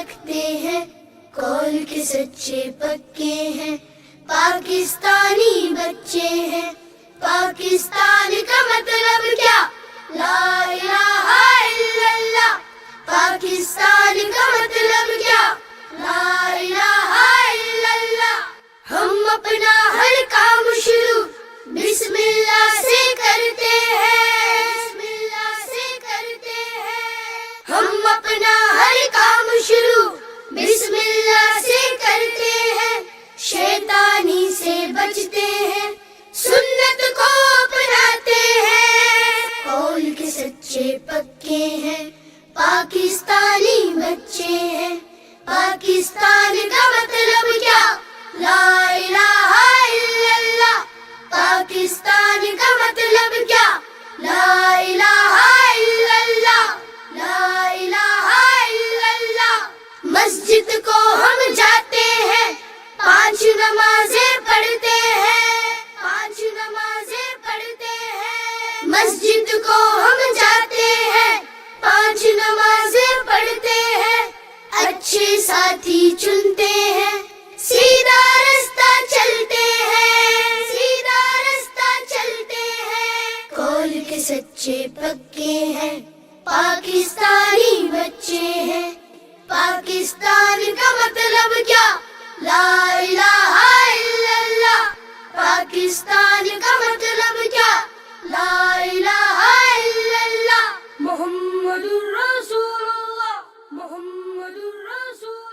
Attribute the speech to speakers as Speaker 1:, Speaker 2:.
Speaker 1: رکھتے ہیں، قول کے سچے پکے ہیں، پاکستانی بچے ہیں۔ پاکستان کا مطلب کیا؟ لا الہ الا اللہ۔ پاکستان کا مطلب کیا؟ لا الہ الا اللہ۔ ہم اپنا ہر کام شروع بسم اللہ سے کرتے ہیں، بسم اللہ سے کرتے ہیں۔ ہم اپنا ہر کام شروع بسم اللہ سے کرتے ہیں، شیطانی سے بچتے ہیں، سنت کو اپناتے ہیں، قول کے سچے پکے ہیں، پاکستانی بچے ہیں۔ پاکستان کا مطلب کیا؟ لا الہ الا اللہ۔ پاکستان کا مطلب کیا؟ لا الہ الا اللہ، لا الہ الا اللہ۔ مسجد کو ہم جاتے ہیں، 5 نمازیں پڑھتے ہیں، 5 نمازیں پڑھتے ہیں۔ مسجد کو ہم جاتے ہیں، 5 نمازیں پڑھتے ہیں، اچھے ساتھی چنتے ہیں، سیدھا رستہ چلتے ہیں، سیدھا رستہ چلتے ہیں، قول کے سچے پکے ہیں، پاکستانی بچے ہیں۔ پاکستان کا مطلب کیا؟ لا الہ الا اللہ۔ پاکستان کا مطلب کیا؟ لا الہ الا اللہ۔ محمد الرسول اللہ، محمد الرسول